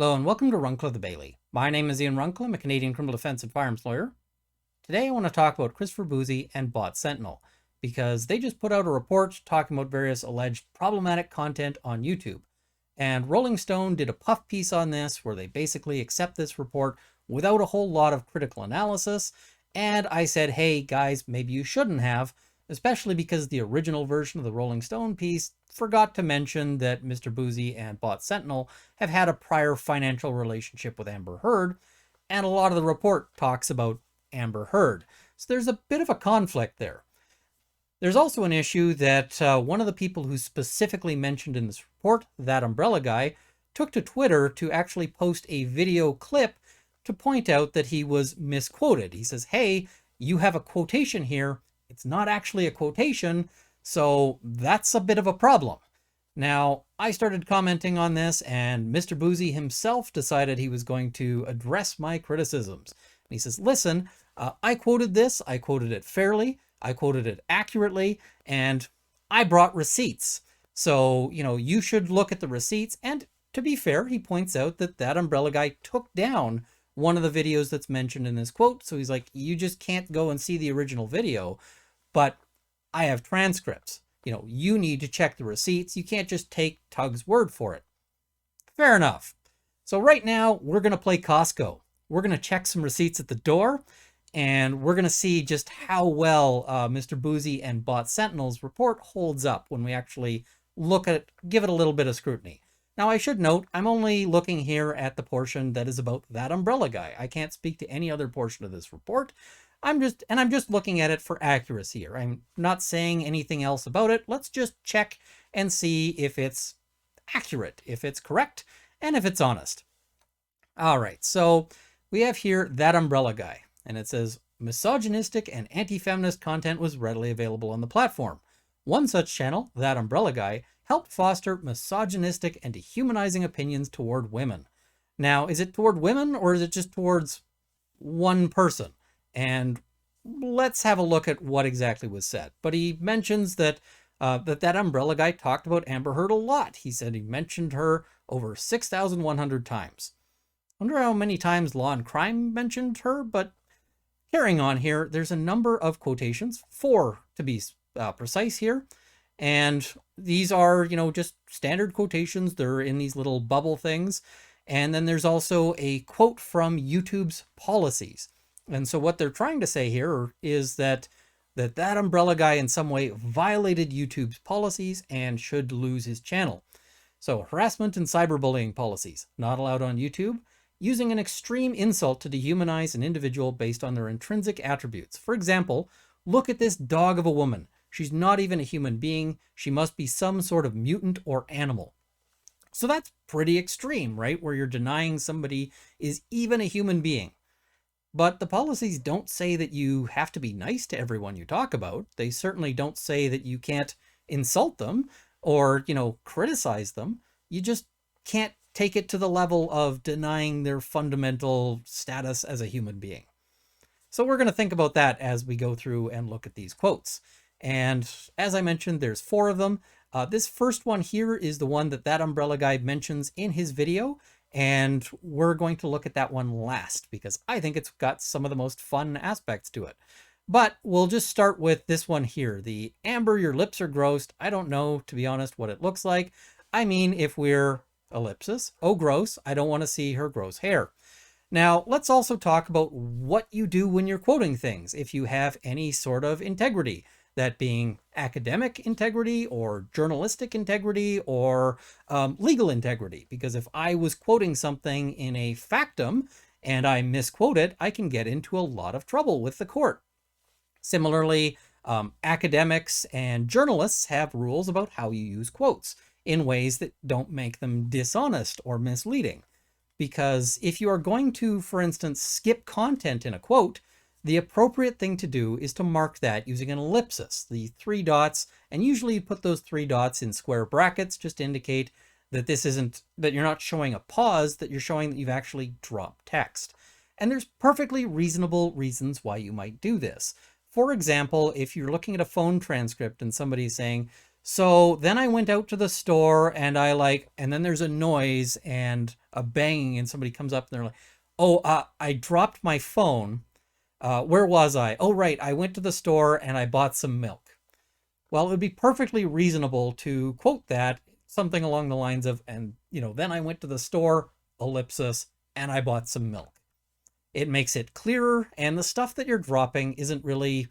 Hello and welcome to Runkle the Bailey. My name is Ian Runkle. I'm a Canadian criminal defense and firearms lawyer. Today I want to talk about Christopher Bouzy and bot Sentinel because they just put out a report talking about various alleged problematic content on YouTube. And Rolling Stone did a puff piece on this where they basically accept this report without a whole lot of critical analysis. And I said, hey guys, maybe you shouldn't have, especially because the original version of the Rolling Stone piece forgot to mention that Mr. Bouzy and bot Sentinel have had a prior financial relationship with Amber Heard, and a lot of the report talks about Amber Heard. So there's a bit of a conflict there. There's also an issue that one of the people who's specifically mentioned in this report, that umbrella guy, took to Twitter to actually post a video clip to point out that he was misquoted. He says, hey, you have a quotation here. It's not actually a quotation, so that's a bit of a problem. Now, I started commenting on this, and Mr. Bouzy himself decided he was going to address my criticisms. And he says, listen, I quoted this, I quoted it fairly, I quoted it accurately, and I brought receipts. So, you should look at the receipts. And to be fair, he points out that that umbrella guy took down one of the videos that's mentioned in this quote. So he's like, you just can't go and see the original video, but I have transcripts. You need to check the receipts. You can't just take TUG's word for it. Fair enough. So right now, we're going to play Costco. We're going to check some receipts at the door, and we're going to see just how well Mr. Bouzy and bot Sentinel's report holds up when we actually look at it, give it a little bit of scrutiny. Now, I should note, I'm only looking here at the portion that is about that umbrella guy. I can't speak to any other portion of this report. I'm just looking at it for accuracy here. I'm not saying anything else about it. Let's just check and see if it's accurate, if it's correct, and if it's honest. All right, so we have here that umbrella guy, and it says misogynistic and anti-feminist content was readily available on the platform. One such channel, that umbrella guy, helped foster misogynistic and dehumanizing opinions toward women. Now, is it toward women or is it just towards one person? And let's have a look at what exactly was said. But he mentions that that umbrella guy talked about Amber Heard a lot. He said he mentioned her over 6,100 times. I wonder how many times Law and Crime mentioned her, but carrying on here, there's a number of quotations, 4 to be precise here. And these are, just standard quotations. They're in these little bubble things. And then there's also a quote from YouTube's policies. And so what they're trying to say here is that umbrella guy in some way violated YouTube's policies and should lose his channel. So harassment and cyberbullying policies, not allowed on YouTube. Using an extreme insult to dehumanize an individual based on their intrinsic attributes. For example, look at this dog of a woman. She's not even a human being. She must be some sort of mutant or animal. So that's pretty extreme, right? Where you're denying somebody is even a human being. But the policies don't say that you have to be nice to everyone you talk about. They certainly don't say that you can't insult them or, criticize them. You just can't take it to the level of denying their fundamental status as a human being. So we're going to think about that as we go through and look at these quotes. And as I mentioned, there's 4 of them. This first one here is the one that umbrella guy mentions in his video. And we're going to look at that one last because I think it's got some of the most fun aspects to it. But we'll just start with this one here. The Amber, your lips are gross. I don't know, to be honest, what it looks like. I mean, if we're ellipsis, oh, gross. I don't want to see her gross hair. Now, let's also talk about what you do when you're quoting things. If you have any sort of integrity, that being academic integrity or journalistic integrity or legal integrity. Because if I was quoting something in a factum and I misquote it, I can get into a lot of trouble with the court. Similarly, academics and journalists have rules about how you use quotes in ways that don't make them dishonest or misleading. Because if you are going to, for instance, skip content in a quote, the appropriate thing to do is to mark that using an ellipsis, the 3 dots, and usually you put those 3 dots in square brackets just to indicate that that you're not showing a pause, that you're showing that you've actually dropped text. And there's perfectly reasonable reasons why you might do this. For example, if you're looking at a phone transcript and somebody's saying, So then I went out to the store and and then there's a noise and a banging and somebody comes up and they're like, oh, I dropped my phone. Where was I? Oh, right. I went to the store and I bought some milk. Well, it would be perfectly reasonable to quote that something along the lines of, and, then I went to the store, ellipsis, and I bought some milk. It makes it clearer, and the stuff that you're dropping isn't really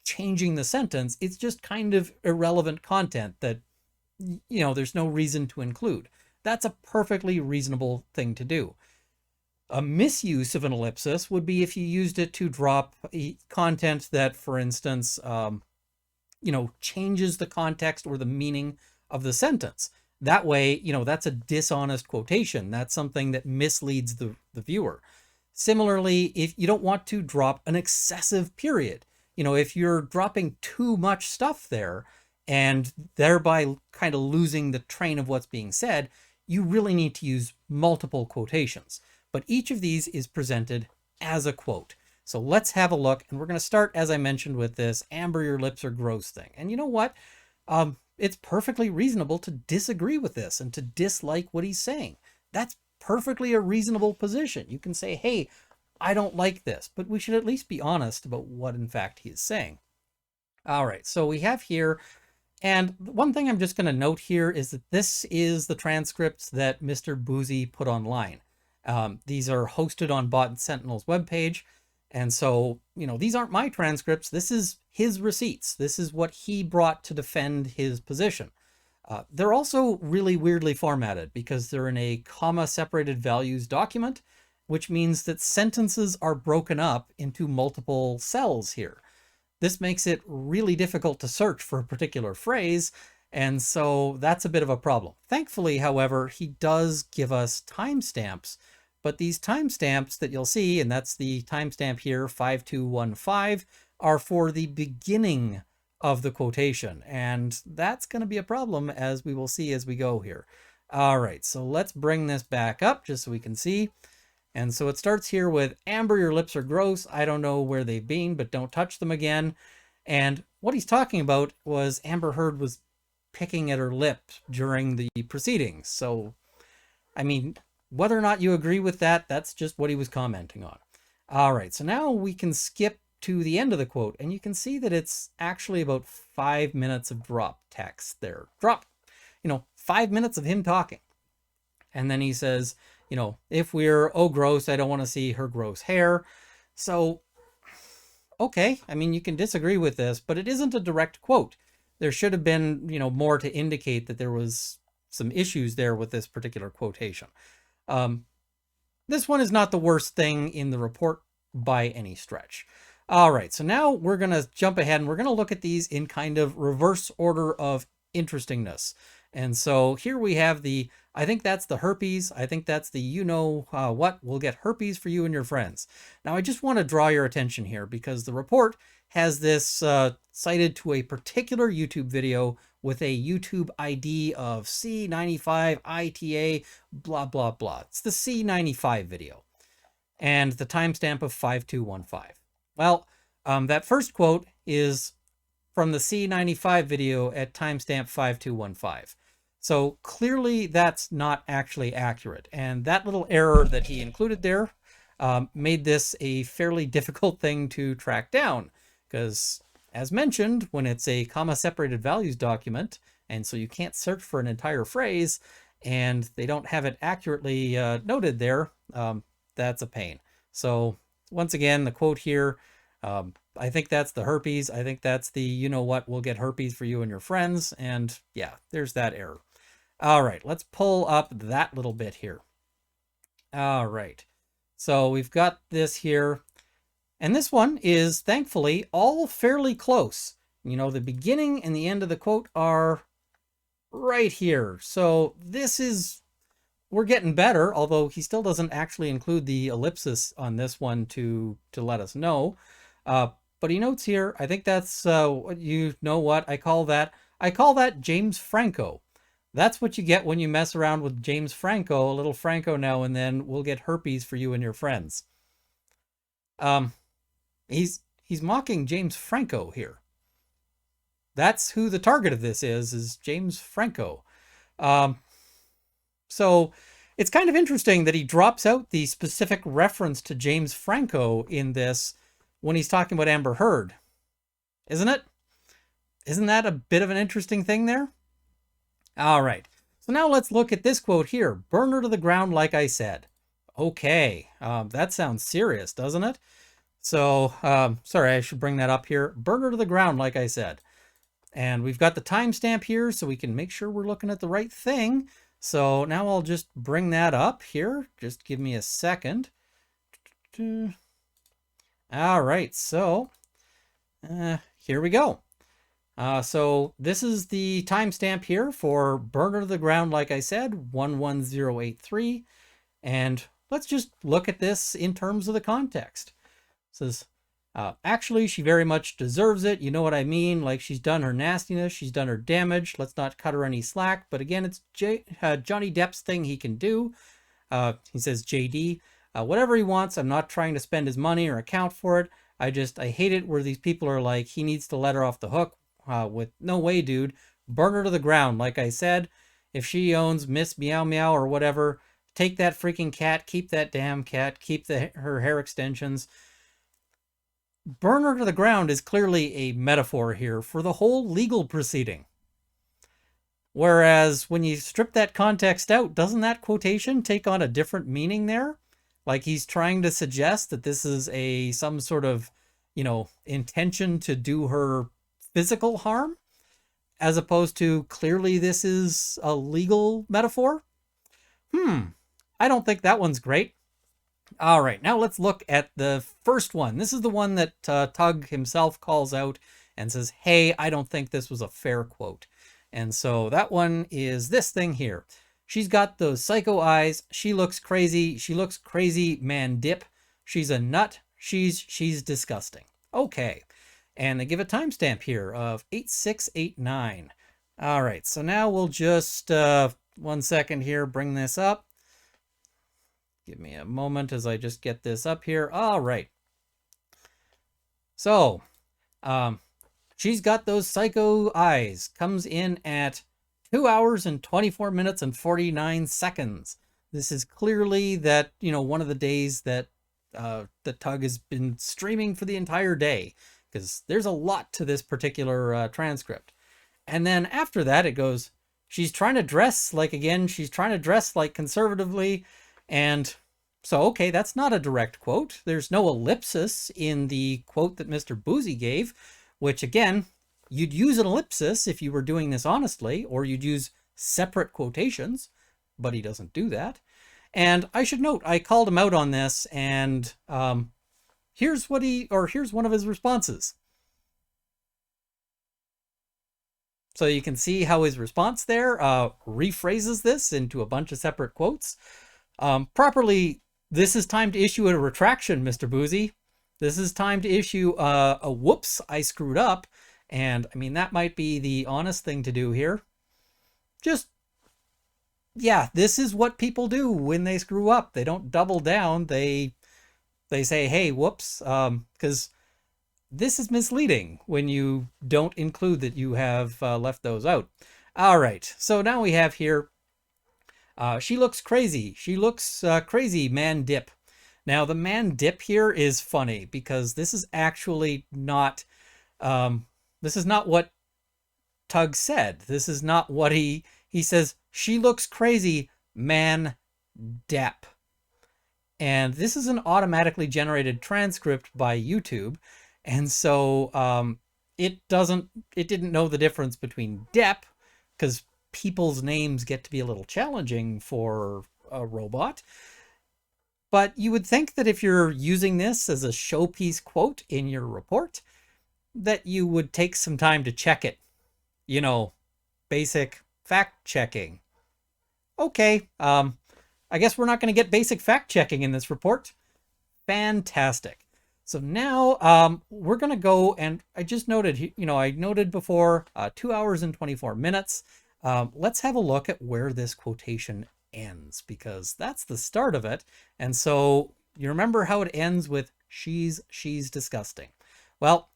changing the sentence. It's just kind of irrelevant content that, there's no reason to include. That's a perfectly reasonable thing to do. A misuse of an ellipsis would be if you used it to drop content that, for instance, changes the context or the meaning of the sentence. That way, that's a dishonest quotation. That's something that misleads the viewer. Similarly, if you don't want to drop an excessive period, if you're dropping too much stuff there and thereby kind of losing the train of what's being said, you really need to use multiple quotations. But each of these is presented as a quote. So let's have a look, and we're going to start, as I mentioned, with this amber your lips are gross thing. And you know what? It's perfectly reasonable to disagree with this and to dislike what he's saying. That's perfectly a reasonable position. You can say, hey, I don't like this, but we should at least be honest about what in fact he is saying. All right, so we have here, and one thing I'm just going to note here is that this is the transcripts that Mr. Bouzy put online. These are hosted on Bot Sentinel's webpage. And so, these aren't my transcripts. This is his receipts. This is what he brought to defend his position. They're also really weirdly formatted because they're in a comma-separated values document, which means that sentences are broken up into multiple cells here. This makes it really difficult to search for a particular phrase, and so that's a bit of a problem. Thankfully, however, he does give us timestamps, but these timestamps that you'll see, and that's the timestamp here, 5215, are for the beginning of the quotation, and that's going to be a problem, as we will see as we go here. All right, so let's bring this back up just so we can see. And so it starts here with, Amber, your lips are gross. I don't know where they've been, but don't touch them again. And what he's talking about was Amber Heard was picking at her lip during the proceedings. So, I mean, whether or not you agree with that, that's just what he was commenting on. All right, so now we can skip to the end of the quote, and you can see that it's actually about 5 minutes of drop text there. 5 minutes of him talking. And then he says, if we're, oh, gross, I don't want to see her gross hair. So, okay, I mean, you can disagree with this, but it isn't a direct quote. There should have been, more to indicate that there was some issues there with this particular quotation. This one is not the worst thing in the report by any stretch. All right, so now we're going to jump ahead and we're going to look at these in kind of reverse order of interestingness. And so here we have the, I think that's the herpes. I think that's the what will get herpes for you and your friends. Now, I just want to draw your attention here because the report has this cited to a particular YouTube video with a YouTube ID of C95ITA, blah, blah, blah. It's the C95 video and the timestamp of 5215. Well, that first quote is from the C95 video at timestamp 5215. So clearly that's not actually accurate. And that little error that he included there made this a fairly difficult thing to track down because, as mentioned, when it's a comma-separated values document, and so you can't search for an entire phrase, and they don't have it accurately noted there, that's a pain. So once again, the quote here, I think that's the herpes. I think that's the what will get herpes for you and your friends. And yeah, there's that error. All right, let's pull up that little bit here. All right, so we've got this here. And this one is, thankfully, all fairly close. The beginning and the end of the quote are right here. So this is, we're getting better, although he still doesn't actually include the ellipsis on this one to let us know. But he notes here, I think that's, what I call that? I call that James Franco. That's what you get when you mess around with James Franco. A little Franco now and then will get herpes for you and your friends. He's mocking James Franco here. that's who the target of this is James Franco. Um, so it's kind of interesting that he drops out the specific reference to James Franco in this when he's talking about Amber Heard, isn't it? Isn't that a bit of an interesting thing there? All right. So now let's look at this quote here. Burn her to the ground like I said. Okay. That sounds serious, doesn't it? So, sorry, I should bring that up here. Burn her to the ground like I said. And we've got the timestamp here so we can make sure we're looking at the right thing. So now I'll just bring that up here. Just give me a second. All right, so here we go. So this is the timestamp here for Burner to the Ground, like I said, 11083. And let's just look at this in terms of the context. It says, actually, she very much deserves it. You know what I mean? Like, she's done her nastiness. She's done her damage. Let's not cut her any slack. But again, it's Johnny Depp's thing he can do. He says, JD, whatever he wants. I'm not trying to spend his money or account for it. I hate it where these people are like, he needs to let her off the hook. With no way, dude. Burn her to the ground. Like I said, if she owns Miss Meow Meow or whatever, take that freaking cat, keep that damn cat, keep her hair extensions. Burn her to the ground is clearly a metaphor here for the whole legal proceeding. Whereas when you strip that context out, doesn't that quotation take on a different meaning there? Like he's trying to suggest that this is some sort of, intention to do her physical harm, as opposed to clearly this is a legal metaphor? I don't think that one's great. All right, now let's look at the first one. This is the one that Tug himself calls out and says, hey, I don't think this was a fair quote. And so that one is this thing here. She's got those psycho eyes. She looks crazy. She looks crazy, man dip. She's a nut. She's disgusting. Okay. And they give a timestamp here of 8689. All right, so now we'll just, 1 second here, bring this up. Give me a moment as I just get this up here. All right. So, she's got those psycho eyes. Comes in at 2 hours and 24 minutes and 49 seconds. This is clearly that, one of the days that the Tug has been streaming for the entire day, because there's a lot to this particular transcript. And then after that, it goes, she's trying to dress like conservatively. And so, okay, that's not a direct quote. There's no ellipsis in the quote that Mr. Bouzy gave, which again, you'd use an ellipsis if you were doing this honestly, or you'd use separate quotations, but he doesn't do that. And I should note, I called him out on this, and here's one of his responses. So you can see how his response there rephrases this into a bunch of separate quotes. Properly, this is time to issue a retraction, Mr. Bouzy. This is time to issue a whoops, I screwed up. And I mean, that might be the honest thing to do here. Yeah, this is what people do when they screw up. They don't double down. They say, hey, whoops, because this is misleading when you don't include that you have left those out. All right, so now we have here, she looks crazy. She looks crazy, man dip. Now, the man dip here is funny because this is actually not, this is not what Tug said. This is not what he says, she looks crazy, man dep. And this is an automatically generated transcript by YouTube. And so it didn't know the difference between dep, because people's names get to be a little challenging for a robot. But you would think that if you're using this as a showpiece quote in your report, that you would take some time to check it. Basic fact checking. Okay, I guess we're not going to get basic fact checking in this report. Fantastic. So now we're going to go, and I just noted, I noted before 2 hours and 24 minutes. Let's have a look at where this quotation ends, because that's the start of it. And so you remember how it ends with she's disgusting. Well,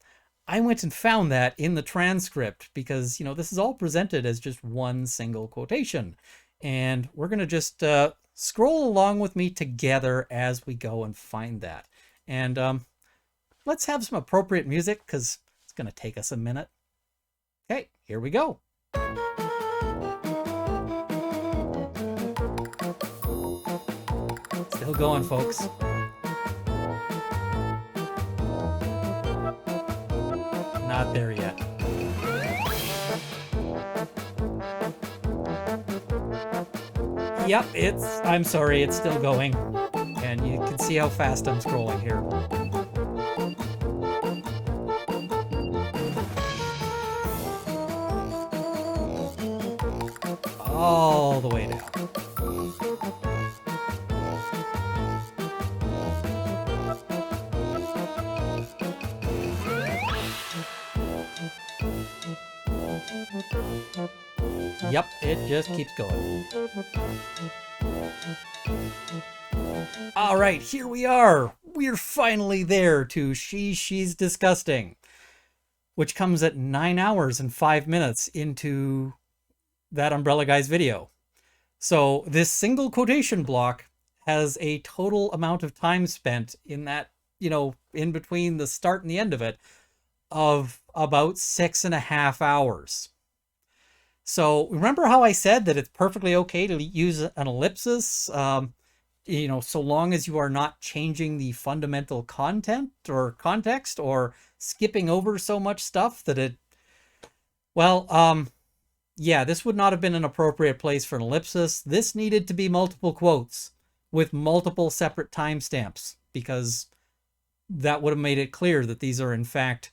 I went and found that in the transcript because, this is all presented as just one single quotation. And we're going to just scroll along with me together as we go and find that. And let's have some appropriate music because it's going to take us a minute. Okay, here we go. Still going, folks. Not there yet. Yep, I'm sorry, it's still going. And you can see how fast I'm scrolling here. All the way down. Yep, it just keeps going. All right, here we are. We're finally there to She's Disgusting, which comes at 9 hours and 5 minutes into that Umbrella Guy's video. So this single quotation block has a total amount of time spent in that, in between the start and the end of it, of about 6.5 hours. So remember how I said that it's perfectly okay to use an ellipsis, so long as you are not changing the fundamental content or context or skipping over so much stuff that it, yeah, this would not have been an appropriate place for an ellipsis. This needed to be multiple quotes with multiple separate timestamps because that would have made it clear that these are in fact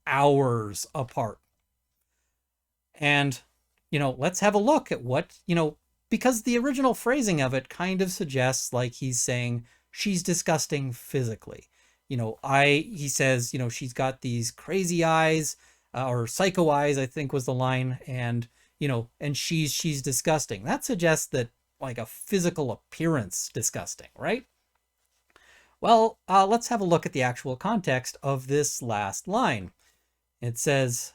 hours apart. And, let's have a look at what, because the original phrasing of it kind of suggests like he's saying she's disgusting physically. He says, she's got these crazy eyes or psycho eyes, I think was the line. And, and she's disgusting. That suggests that like a physical appearance disgusting, right? Well, let's have a look at the actual context of this last line. It says,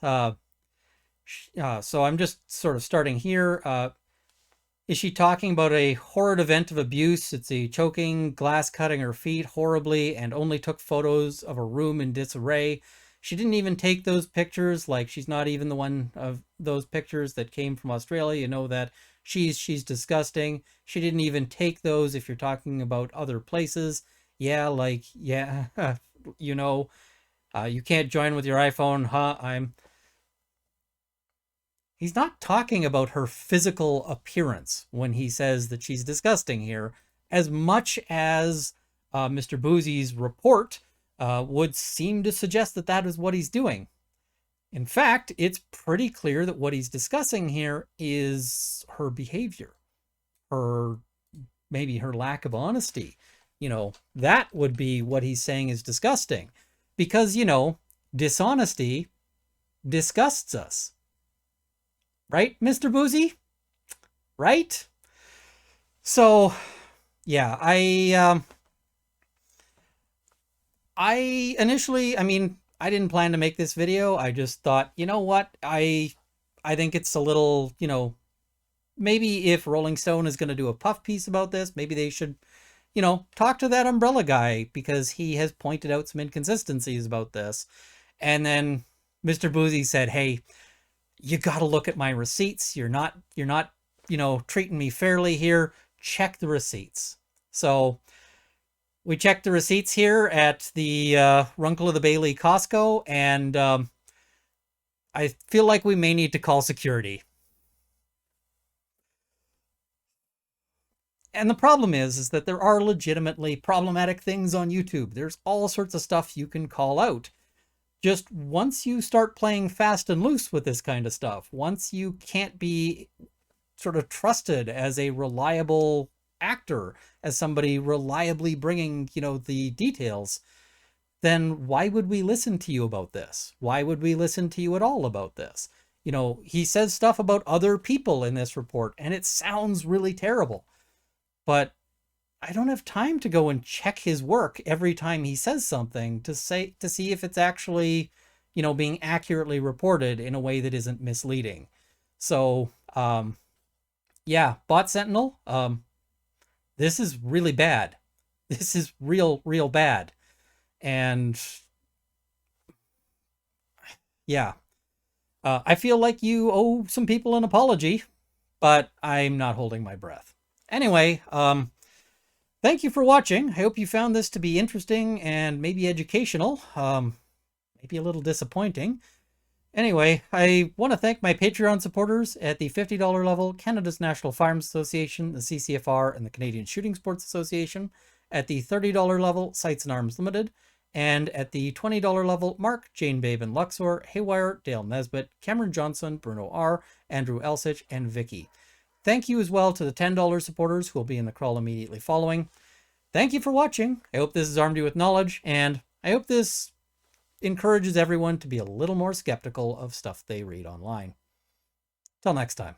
so I'm just sort of starting here. Is she talking about a horrid event of abuse? It's a choking, glass cutting her feet horribly, and only took photos of a room in disarray. She didn't even take those pictures. Like, she's not even the one of those pictures that came from Australia. You know that she's disgusting. She didn't even take those if you're talking about other places. Yeah, you can't join with your iPhone, huh? He's not talking about her physical appearance when he says that she's disgusting here, as much as Mr. Bouzy's report would seem to suggest that that is what he's doing. In fact, it's pretty clear that what he's discussing here is her behavior, maybe her lack of honesty. That would be what he's saying is disgusting, because, dishonesty disgusts us. Right, Mr. Bouzy? Right? So, yeah, I initially, I didn't plan to make this video. I just thought, you know what? I think it's a little, maybe if Rolling Stone is going to do a puff piece about this, maybe they should, talk to that Umbrella Guy because he has pointed out some inconsistencies about this. And then Mr. Bouzy said, hey, you got to look at my receipts. You're not, treating me fairly here. Check the receipts. So we checked the receipts here at the Runkle of the Bailey Costco, and I feel like we may need to call security. And the problem is that there are legitimately problematic things on YouTube. There's all sorts of stuff you can call out. Just once you start playing fast and loose with this kind of stuff, once you can't be sort of trusted as a reliable actor, as somebody reliably bringing, the details, then why would we listen to you about this? Why would we listen to you at all about this? He says stuff about other people in this report, and it sounds really terrible. But I don't have time to go and check his work every time he says something to see if it's actually, being accurately reported in a way that isn't misleading. So, yeah, Bot Sentinel, this is really bad. This is real bad. And yeah, I feel like you owe some people an apology, but I'm not holding my breath. Anyway, thank you for watching. I hope you found this to be interesting and maybe educational. Maybe a little disappointing. Anyway, I want to thank my Patreon supporters at the $50 level, Canada's National Firearms Association, the CCFR, and the Canadian Shooting Sports Association. At the $30 level, Sights and Arms Limited. And at the $20 level, Mark, Jane Babe and Luxor, Haywire, Dale Nesbitt, Cameron Johnson, Bruno R., Andrew Elsich, and Vicky. Thank you as well to the $10 supporters who will be in the crawl immediately following. Thank you for watching. I hope this has armed you with knowledge, and I hope this encourages everyone to be a little more skeptical of stuff they read online. Till next time.